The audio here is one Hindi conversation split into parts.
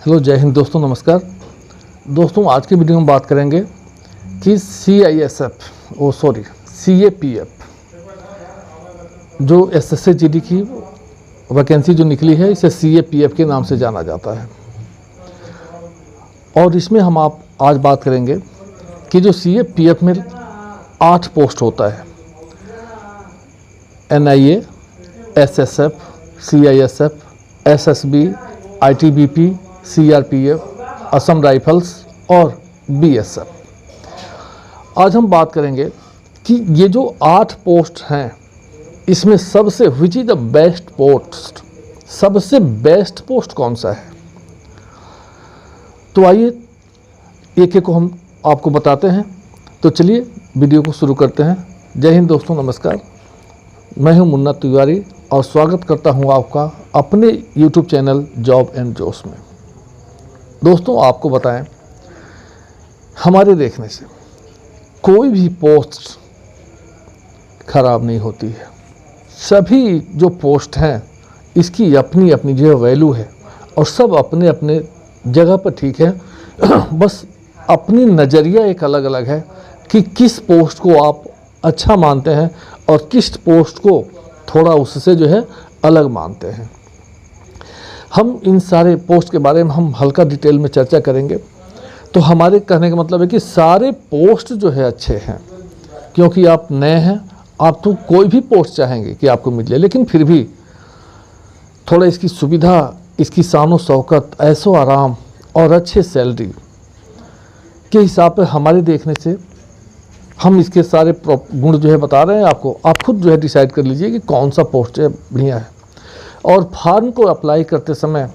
हेलो, जय हिंद दोस्तों, नमस्कार दोस्तों। आज की वीडियो में बात करेंगे कि CAPF जो SSC-GD की वैकेंसी जो निकली है, इसे CAPF के नाम से जाना जाता है। और इसमें हम आज बात करेंगे कि जो CAPF में 8 पोस्ट होता है, NIA, SSF, CISF, SSB, ITBP, CRPF, Assam rifles और BSF। आज हम बात करेंगे कि ये जो 8 पोस्ट हैं, इसमें सबसे which is the best post, सबसे बेस्ट पोस्ट कौन सा है। तो आइए एक एक को हम आपको बताते हैं। तो चलिए वीडियो को शुरू करते हैं। जय हिंद दोस्तों, नमस्कार। मैं हूं मुन्ना तिवारी और स्वागत करता हूं आपका अपने YouTube चैनल जॉब एंड जोश में। दोस्तों, आपको बताएं, हमारे देखने से कोई भी पोस्ट खराब नहीं होती है। सभी जो पोस्ट हैं, इसकी अपनी अपनी जो वैल्यू है और सब अपने अपने जगह पर ठीक है। बस अपनी नज़रिया एक अलग अलग है कि किस पोस्ट को आप अच्छा मानते हैं और किस पोस्ट को थोड़ा उससे जो है अलग मानते हैं। हम इन सारे पोस्ट के बारे में हम हल्का डिटेल में चर्चा करेंगे। तो हमारे कहने का मतलब है कि सारे पोस्ट जो है अच्छे हैं, क्योंकि आप नए हैं, आप तो कोई भी पोस्ट चाहेंगे कि आपको मिले, लेकिन फिर भी थोड़ा इसकी सुविधा, इसकी शान शौकत, ऐशो आराम और अच्छे सैलरी के हिसाब पर हमारे देखने से हम इसके सारे गुण जो है बता रहे हैं आपको। आप खुद जो है डिसाइड कर लीजिए कि कौन सा पोस्ट है बढ़िया है। और फॉर्म को अप्लाई करते समय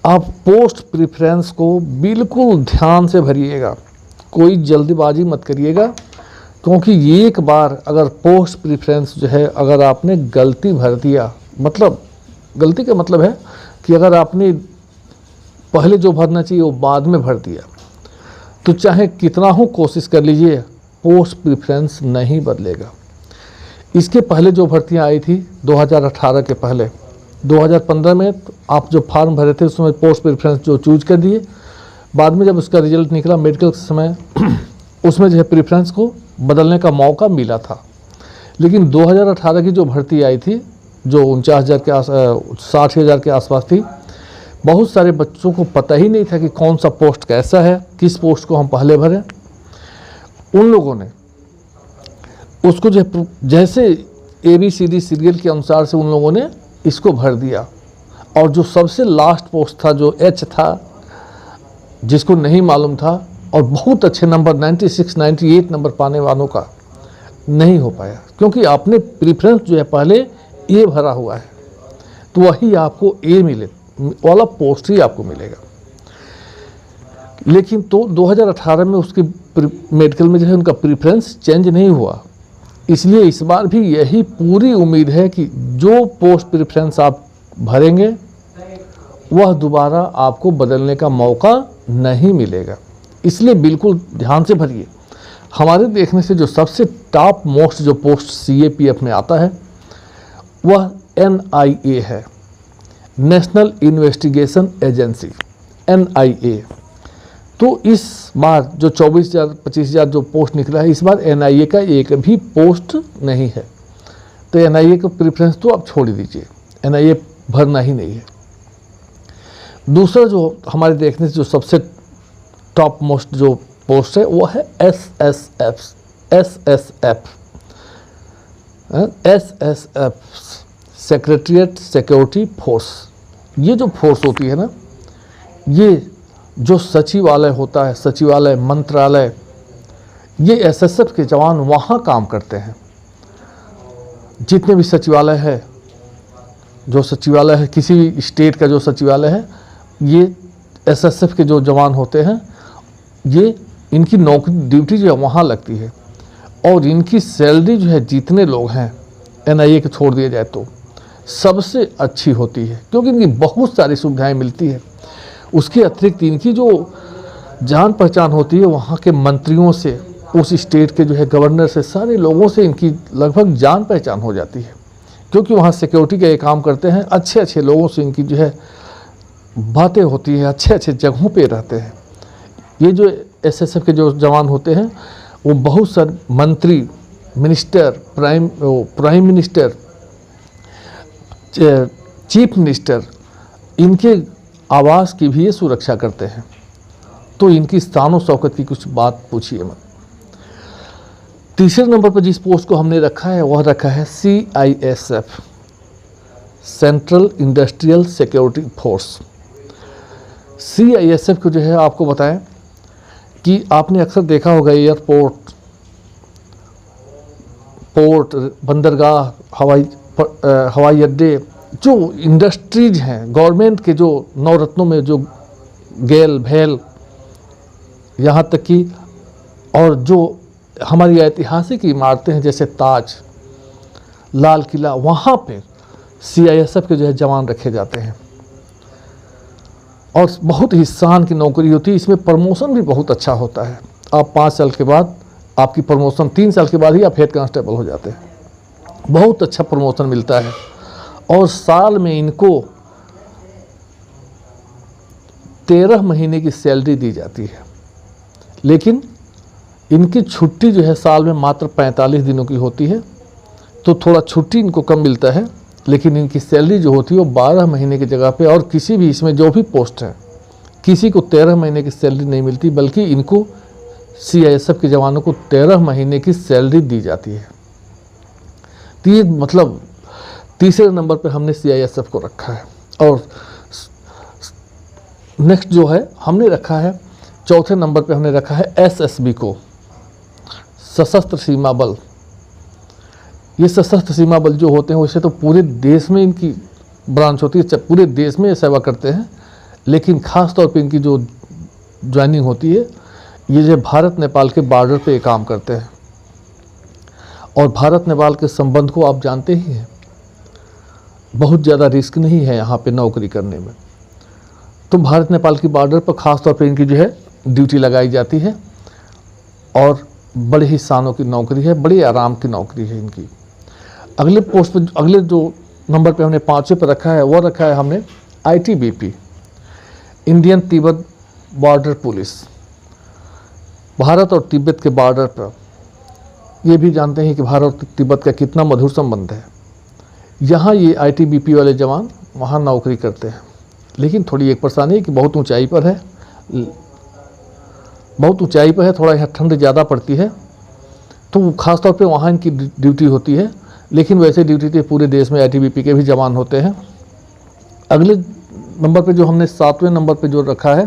आप पोस्ट प्रेफरेंस को बिल्कुल ध्यान से भरिएगा, कोई जल्दबाजी मत करिएगा, क्योंकि एक बार अगर पोस्ट प्रेफरेंस जो है अगर आपने गलती भर दिया, मतलब गलती का मतलब है कि अगर आपने पहले जो भरना चाहिए वो बाद में भर दिया, तो चाहे कितना हो कोशिश कर लीजिए, पोस्ट प्रेफरेंस नहीं बदलेगा। इसके पहले जो भर्तियां आई थी 2018 के पहले, 2015 में आप जो फॉर्म भरे थे उसमें पोस्ट प्रेफरेंस जो चूज कर दिए, बाद में जब उसका रिजल्ट निकला मेडिकल के समय उसमें जो है प्रेफरेंस को बदलने का मौका मिला था। लेकिन 2018 की जो भर्ती आई थी, जो 60,000 के आसपास थी, बहुत सारे बच्चों को पता ही नहीं था कि कौन सा पोस्ट कैसा है, किस पोस्ट को हम पहले भरें। उन लोगों ने उसको जो जैसे ABCD सीरियल के अनुसार से उन लोगों ने इसको भर दिया। और जो सबसे लास्ट पोस्ट था, जो H था, जिसको नहीं मालूम था और बहुत अच्छे नंबर 96, 98 नंबर पाने वालों का नहीं हो पाया, क्योंकि आपने प्रेफरेंस जो है पहले A भरा हुआ है, तो वही आपको A मिले वाला पोस्ट ही आपको मिलेगा। लेकिन तो 2018 में उसके मेडिकल में जो है उनका प्रेफरेंस चेंज नहीं हुआ। इसलिए इस बार भी यही पूरी उम्मीद है कि जो पोस्ट प्रेफरेंस आप भरेंगे वह दोबारा आपको बदलने का मौका नहीं मिलेगा। इसलिए बिल्कुल ध्यान से भरिए। हमारे देखने से जो सबसे टॉप मोस्ट जो पोस्ट CAPF में आता है वह NIA है, नेशनल इन्वेस्टिगेशन एजेंसी, NIA। तो इस बार जो 24,000 25,000 जो पोस्ट निकला है, इस बार NIA का एक भी पोस्ट नहीं है। तो NIA का प्रेफरेंस तो आप छोड़ दीजिए, NIA भरना ही नहीं है। दूसरा जो हमारे देखने से जो सबसे टॉप मोस्ट जो पोस्ट है वो है SSF, सेक्रेटरीट सिक्योरिटी फोर्स। ये जो फोर्स होती है ना, ये जो सचिवालय होता है, सचिवालय, मंत्रालय, ये SSF के जवान वहाँ काम करते हैं। जितने भी सचिवालय है, जो सचिवालय है किसी भी स्टेट का जो सचिवालय है, ये SSF के जो जवान होते हैं, ये इनकी नौकरी ड्यूटी जो है वहाँ लगती है। और इनकी सैलरी जो है, जितने लोग हैं NIA के छोड़ दिया जाए तो सबसे अच्छी होती है, क्योंकि इनकी बहुत सारी सुविधाएं मिलती है। उसके अतिरिक्त इनकी जो जान पहचान होती है वहाँ के मंत्रियों से, उस स्टेट के जो है गवर्नर से, सारे लोगों से इनकी लगभग जान पहचान हो जाती है। क्योंकि वहाँ सिक्योरिटी का ये काम करते हैं, अच्छे अच्छे लोगों से इनकी जो है बातें होती हैं, अच्छे अच्छे जगहों पे रहते हैं। ये जो एसएसएफ के जो जवान होते हैं वो बहुत सारे मंत्री, minister, prime minister, chief minister, इनके आवास की भी ये सुरक्षा करते हैं। तो इनकी शान और शौकत की कुछ बात पूछिए मत। तीसरे नंबर पर जिस पोस्ट को हमने रखा है वह रखा है CISF, central industrial security force. CISF को जो है आपको बताएं कि आपने अक्सर देखा होगा एयरपोर्ट, पोर्ट, बंदरगाह, हवाई अड्डे, जो इंडस्ट्रीज हैं गवर्नमेंट के, जो नवरत्नों में जो गेल, भेल, यहाँ तक कि और जो हमारी ऐतिहासिक इमारतें हैं जैसे ताज, लाल किला, वहाँ पे CISF के जो है जवान रखे जाते हैं। और बहुत ही शान की नौकरी होती है। इसमें प्रमोशन भी बहुत अच्छा होता है। आप 5 साल के बाद आपकी प्रमोशन, 3 साल के बाद ही आप हेड कांस्टेबल हो जाते हैं। बहुत अच्छा प्रमोशन मिलता है और साल में इनको 13 महीने की सैलरी दी जाती है। लेकिन इनकी छुट्टी जो है साल में मात्र 45 दिनों की होती है, तो थोड़ा छुट्टी इनको कम मिलता है। लेकिन इनकी सैलरी जो होती है वो 12 महीने की जगह पे, और किसी भी इसमें जो भी पोस्ट है किसी को 13 महीने की सैलरी नहीं मिलती, बल्कि इनको CISF के जवानों को 13 महीने की सैलरी दी जाती है। तो ये मतलब तीसरे नंबर पे हमने CISF को रखा है। और नेक्स्ट जो है हमने रखा है, चौथे नंबर पे हमने रखा है SSB को, सशस्त्र सीमा बल। ये सशस्त्र सीमा बल जो होते हैं वैसे तो पूरे देश में इनकी ब्रांच होती है, पूरे देश में ये सेवा करते हैं। लेकिन ख़ास तौर पे इनकी जो ज्वाइनिंग होती है, ये जो भारत नेपाल के बॉर्डर पे काम करते हैं। और भारत नेपाल के संबंध को आप जानते ही हैं, बहुत ज़्यादा रिस्क नहीं है यहाँ पे नौकरी करने में। तो भारत नेपाल की बॉर्डर पर ख़ास तौर पे इनकी जो है ड्यूटी लगाई जाती है और बड़े ही शानों की नौकरी है, बड़े आराम की नौकरी है इनकी। अगले पोस्ट पर, अगले जो नंबर पे हमने 5वें पर रखा है वो रखा है हमने ITBP, Indian Tibet border police. Bharat और तिब्बत के बॉर्डर पर, ये भी जानते हैं कि भारत और तिब्बत का कितना मधुर संबंध है। यहाँ ये ITBP वाले जवान वहाँ नौकरी करते हैं। लेकिन थोड़ी एक परेशानी है कि बहुत ऊंचाई पर है, थोड़ा यहाँ ठंड ज़्यादा पड़ती है, तो ख़ास तौर पे वहाँ इनकी ड्यूटी होती है। लेकिन वैसे ड्यूटी तो पूरे देश में ITBP के भी जवान होते हैं। अगले नंबर पे जो हमने 7वें नंबर पे जो रखा है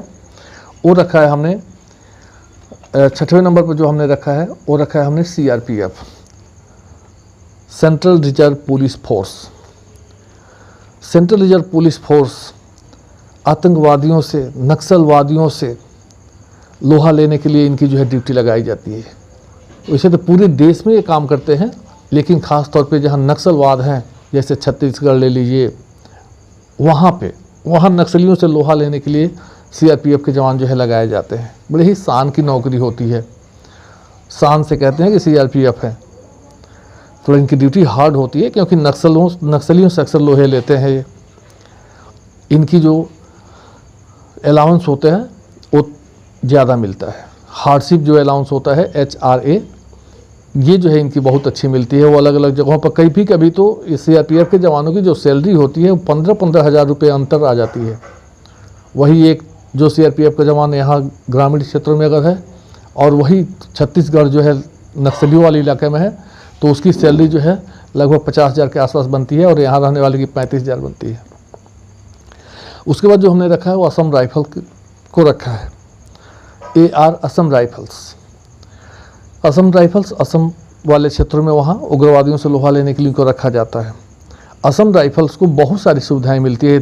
वो रखा है हमने, 6वें नंबर पर जो हमने रखा है वो रखा है हमने CRPF, central reserve police force. Central reserve police force आतंकवादियों से, नक्सलवादियों से लोहा लेने के लिए इनकी जो है ड्यूटी लगाई जाती है। वैसे तो पूरे देश में ये काम करते हैं, लेकिन ख़ास तौर पे जहाँ नक्सलवाद हैं, जैसे छत्तीसगढ़ ले लीजिए, वहाँ नक्सलियों से लोहा लेने के लिए CRPF के जवान जो है लगाए जाते हैं। बड़े ही शान की नौकरी होती है, शान से कहते हैं कि CRPF है। तो इनकी ड्यूटी हार्ड होती है क्योंकि नक्सलियों से अक्सर लोहे लेते हैं ये। इनकी जो अलाउंस होते हैं वो ज़्यादा मिलता है। हार्डशिप जो अलाउंस होता है HRA, ये जो है इनकी बहुत अच्छी मिलती है। वो अलग अलग जगहों पर कभी तो CRPF के जवानों की जो सैलरी होती है वो 15-15 हज़ार रुपये अंतर आ जाती है। वही एक जो CRPF का जवान यहाँ ग्रामीण क्षेत्रों में अगर है और वही छत्तीसगढ़ जो है नक्सलियों वाले इलाके में है, तो उसकी सैलरी जो है लगभग 50 हज़ार के आसपास बनती है और यहाँ रहने वाले की 35 हज़ार बनती है। उसके बाद जो हमने रखा है वो असम राइफल को रखा है, AR Assam rifles. Assam rifles Assam वाले क्षेत्रों में वहाँ उग्रवादियों से लोहा लेने के लिए इनको रखा जाता है। असम राइफल्स को बहुत सारी सुविधाएं मिलती है।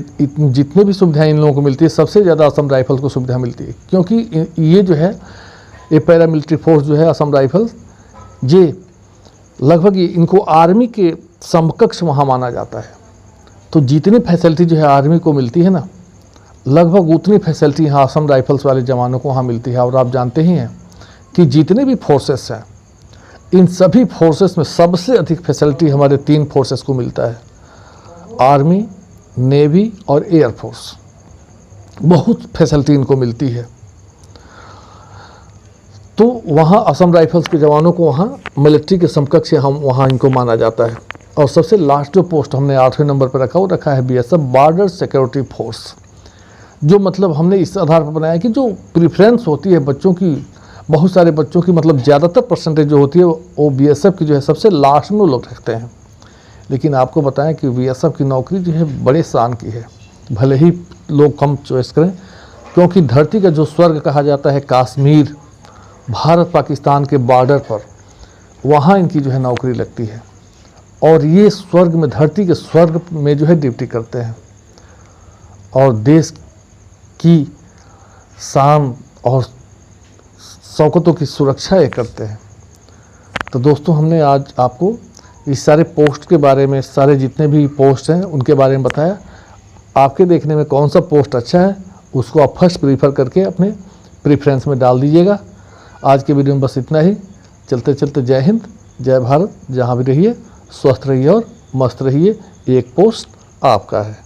जितनी भी सुविधाएं इन लोगों को मिलती है, सबसे ज़्यादा असम राइफल्स को सुविधा मिलती है, क्योंकि ये जो है ये पैरामिलिट्री फोर्स जो है असम राइफल्स, ये लगभग इनको आर्मी के समकक्ष वहाँ माना जाता है। तो जितनी फैसिलिटी जो है आर्मी को मिलती है ना, लगभग उतनी फैसिलिटी यहाँ असम राइफल्स वाले जवानों को वहाँ मिलती है। और आप जानते ही हैं कि जितने भी फोर्सेस हैं, इन सभी फोर्सेस में सबसे अधिक फैसिलिटी हमारे 3 फोर्सेस को मिलता है, आर्मी, नेवी और एयरफोर्स। बहुत फैसिलिटी इनको मिलती है। तो वहाँ असम राइफल्स के जवानों को वहाँ मिलिट्री के समकक्ष हम वहाँ इनको माना जाता है। और सबसे लास्ट जो पोस्ट हमने 8वें नंबर पर रखा, वो रखा है BSF बॉर्डर सिक्योरिटी फोर्स, जो मतलब हमने इस आधार पर बनाया कि जो प्रेफरेंस होती है बच्चों की, बहुत सारे बच्चों की मतलब ज़्यादातर परसेंटेज जो होती है वो BSF की जो है सबसे लास्ट में वो लोग रखते हैं। लेकिन आपको बताएं कि BSF की नौकरी जो है बड़े शान की है, भले ही लोग कम चॉइस करें, क्योंकि धरती का जो स्वर्ग कहा जाता है कश्मीर, भारत पाकिस्तान के बॉर्डर पर, वहाँ इनकी जो है नौकरी लगती है। और ये स्वर्ग में, धरती के स्वर्ग में जो है ड्यूटी करते हैं और देश की शान और शौकतों की सुरक्षा ये करते हैं। तो दोस्तों, हमने आज आपको इस सारे पोस्ट के बारे में, सारे जितने भी पोस्ट हैं उनके बारे में बताया। आपके देखने में कौन सा पोस्ट अच्छा है उसको आप फर्स्ट प्रीफर करके अपने प्रेफरेंस में डाल दीजिएगा। आज के वीडियो में बस इतना ही। चलते चलते जय हिंद, जय भारत। जहाँ भी रहिए स्वस्थ रहिए और मस्त रहिए। एक पोस्ट आपका है।